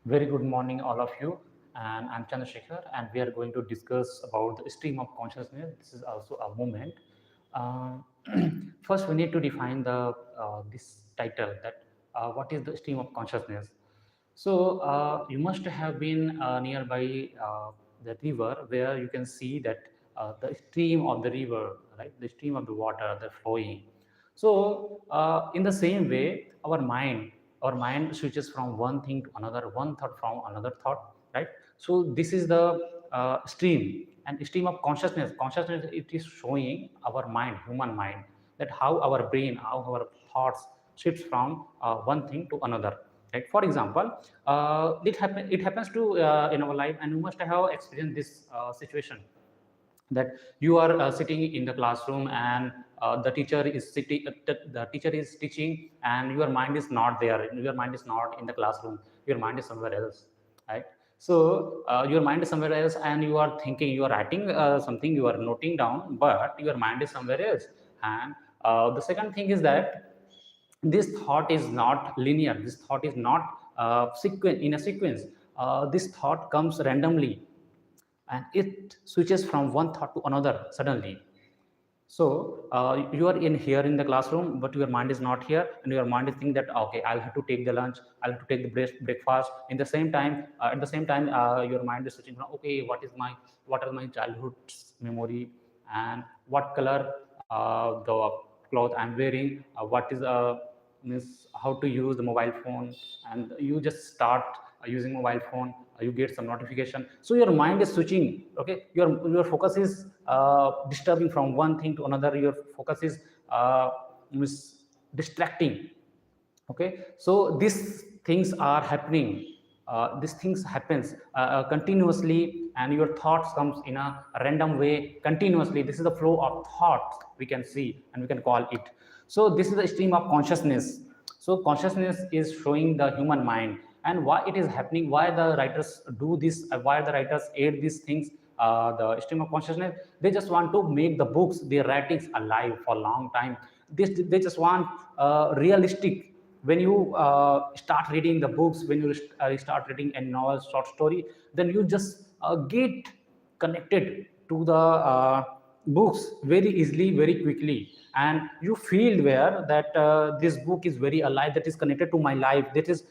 Very good morning, all of you. And I'm Chandrasekhar, and we are going to discuss about the stream of consciousness. This is also a movement. Uh, First, we need to define the this title that what is the stream of consciousness. So you must have been nearby the river where you can see that the stream of the river, right? The stream of the water, the flowing. So in the same way, our mind switches from one thing to another, one thought from another thought, right? So this is the stream and stream of consciousness. Consciousness, it is showing our mind, human mind, that how our brain, how our thoughts shifts from one thing to another. Right? For example, it happens to in our life, and you must have experienced this situation that you are sitting in the classroom and the teacher is sitting the teacher is teaching and your mind is not there, your mind is not in the classroom, your mind is somewhere else, right? So your mind is somewhere else and you are thinking, you are writing something, you are noting down, but your mind is somewhere else. And the second thing is that this thought is not linear, this thought is not sequence in a sequence. This thought comes randomly and it switches from one thought to another suddenly. So you are in here in the classroom, but your mind is not here, and your mind is thinking that okay, I'll have to take the lunch, I'll have to take the breakfast. In the same time, at the same time, your mind is switching from okay, what are my childhood memory, and what color the cloth I'm wearing, what is means how to use the mobile phone, and you just start using mobile phone, you get some notification, so your mind is switching. Okay, your focus is disturbing from one thing to another, your focus is distracting. Okay, so these things are happening, these things happens continuously, and your thoughts comes in a random way continuously. This is the flow of thoughts we can see and we can call it. So this is the stream of consciousness. So consciousness is showing the human mind and why it is happening, why the writers do this, why the writers add these things, the stream of consciousness. They just want to make the books, their writings alive for a long time. They just want realistic. When you start reading the books, when you start reading a novel, short story, then you just get connected to the books very easily, very quickly, and you feel where that this book is very alive, that is connected to my life, that is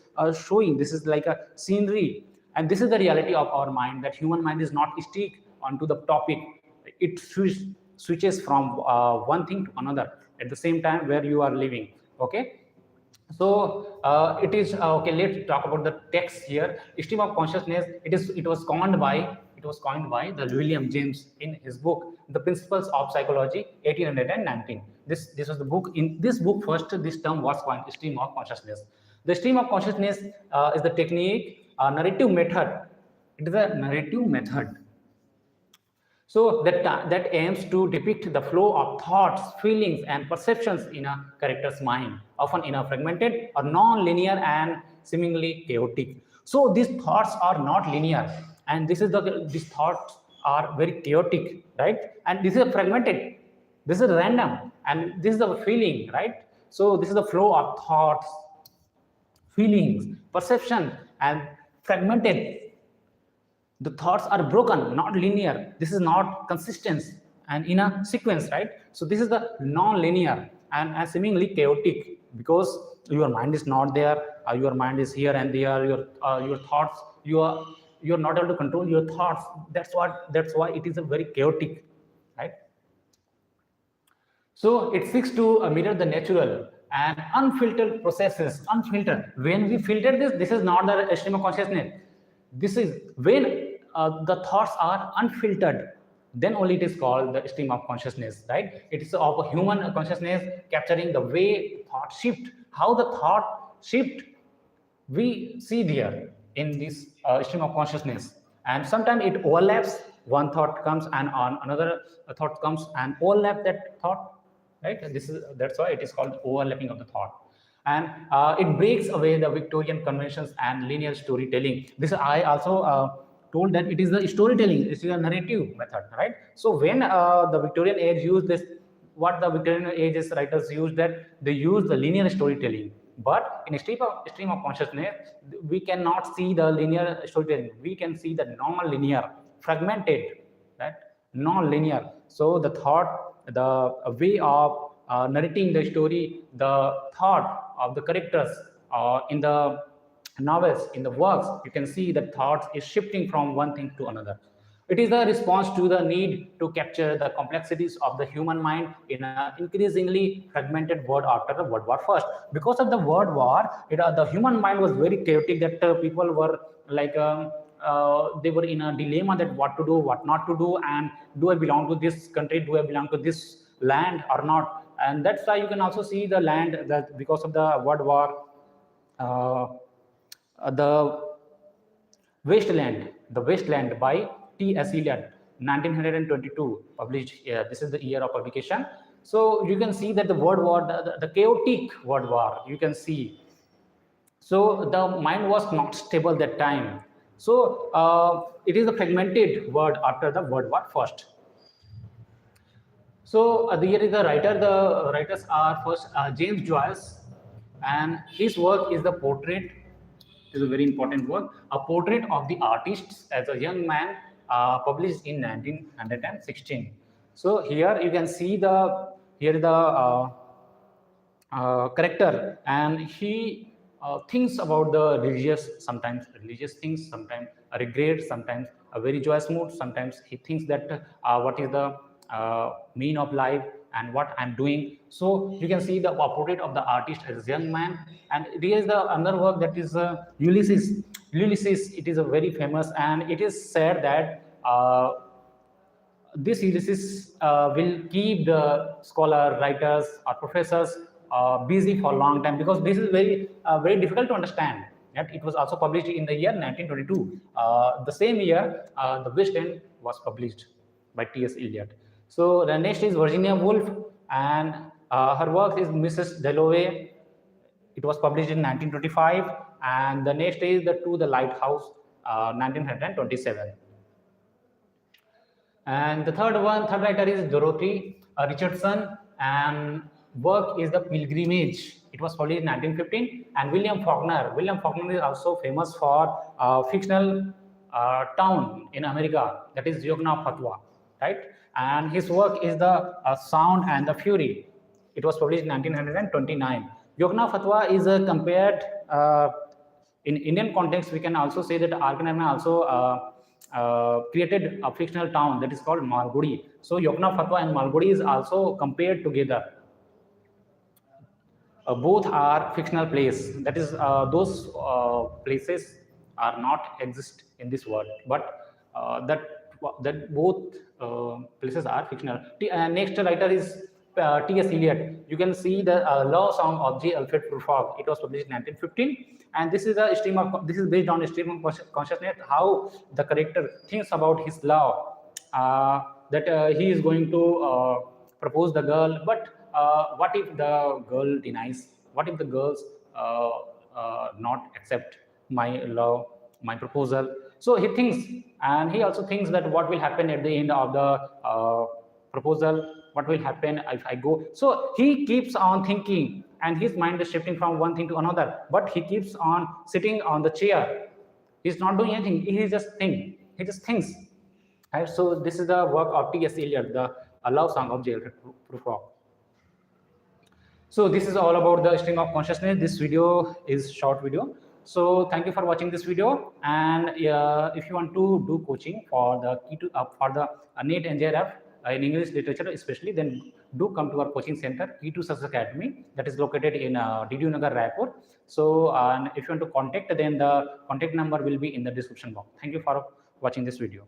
showing, this is like a scenery. And this is the reality of our mind, that human mind is not stick onto the topic, it switches from one thing to another at the same time where you are living. Okay, so it is okay. Let's talk about the text here. Stream of consciousness. It was coined by the William James in his book The Principles of Psychology, 1819. This was the book. In this book, first this term was coined, stream of consciousness. The stream of consciousness is the technique, narrative method. It is a narrative method, so that aims to depict the flow of thoughts, feelings, and perceptions in a character's mind, often in a fragmented or non-linear and seemingly chaotic. So these thoughts are not linear, and these thoughts are very chaotic, right? And this is fragmented, this is random, and this is the feeling, right? So this is the flow of thoughts, feelings, perception, and fragmented. The thoughts are broken, not linear. This is not consistent and in a sequence, right? So this is the non-linear and seemingly chaotic, because your mind is not there, your mind is here and there, your thoughts, you're not able to control your thoughts. That's why it is a very chaotic, right? So it seeks to mirror the natural and unfiltered processes. Unfiltered. When we filter this is not the stream of consciousness. This is when the thoughts are unfiltered. Then only it is called the stream of consciousness, right? It is of a human consciousness capturing the way thought shift, how the thought shift we see there in this stream of consciousness. And sometimes it overlaps, one thought comes and on another thought comes and overlap that thought, right? That's why it is called overlapping of the thought. And it breaks away the Victorian conventions and linear storytelling. This I also told that it is the storytelling, it is a narrative method, right? So when the Victorian age used this, what the Victorian age's writers used, that they used the linear storytelling, But in stream of consciousness, we cannot see the linear storytelling. We can see the non-linear, fragmented, right? Non-linear. So the thought, the way of narrating the story, the thought of the characters in the novels, in the works, you can see that thoughts is shifting from one thing to another. It is a response to the need to capture the complexities of the human mind in an increasingly fragmented world after the World War First. Because of the World War, the human mind was very chaotic. That people were like they were in a dilemma that what to do, what not to do, and do I belong to this country? Do I belong to this land or not? And that's why you can also see the land that because of the World War. The Wasteland by T.S. Eliot, 1922, published. This is the year of publication. So you can see that the World War, the chaotic World War, you can see. So the mind was not stable that time. So it is a fragmented world after the World War First. So here is the writer. The writers are first James Joyce, and his work is the portrait. It is a very important work. A portrait of the artist as a young man, published in 1916. So here you can see the character, and he thinks about the sometimes religious things, sometimes a regret, sometimes a very joyous mood, sometimes he thinks that what is the mean of life and what I'm doing. So you can see the portrait of the artist as a young man. And there is the another work that is Ulysses. Ulysses, it is a very famous, and it is said that this Ulysses will keep the scholar, writers, or professors busy for a long time, because this is very difficult to understand. That it was also published in the year 1922. The same year, the Wasteland was published by T.S. Eliot. So the next is Virginia Woolf, and her work is Mrs. Dalloway. It was published in 1925, and the next is the Lighthouse, 1927. And the third writer is Dorothy Richardson, and work is The Pilgrimage. It was published in 1915. And William Faulkner. William Faulkner is also famous for fictional town in America, that is Yokna Fatwa, right? And his work is The Sound and the Fury. It was published in 1929. Yokna Fatwa is compared in Indian context. We can also say that Arkanana also created a fictional town that is called Malgudi. So Yokna Fatwa and Malgudi is also compared together. Both are fictional place. That is, those places are not exist in this world, but that both places are fictional. Next writer is T.S. Eliot. You can see the love song of J. Alfred Prufrock. It was published in 1915, and this is based on a stream of consciousness. How the character thinks about his love, that he is going to propose the girl, but what if the girl denies? What if the girls not accept my love, my proposal? So he thinks, and he also thinks that what will happen at the end of the proposal, what will happen if I go. So he keeps on thinking, and his mind is shifting from one thing to another, but he keeps on sitting on the chair. He's not doing anything. He just thinks. Right? So this is the work of T.S. Eliot, the love song of J. Alfred Prufrock. So this is all about the stream of consciousness. This video is short video. So thank you for watching this video. And if you want to do coaching for the NET and JRF in English literature especially, then do come to our coaching center, Key2Success Academy, that is located in DDU Nagar, Raipur. So if you want to contact, then the contact number will be in the description box. Thank you for watching this video.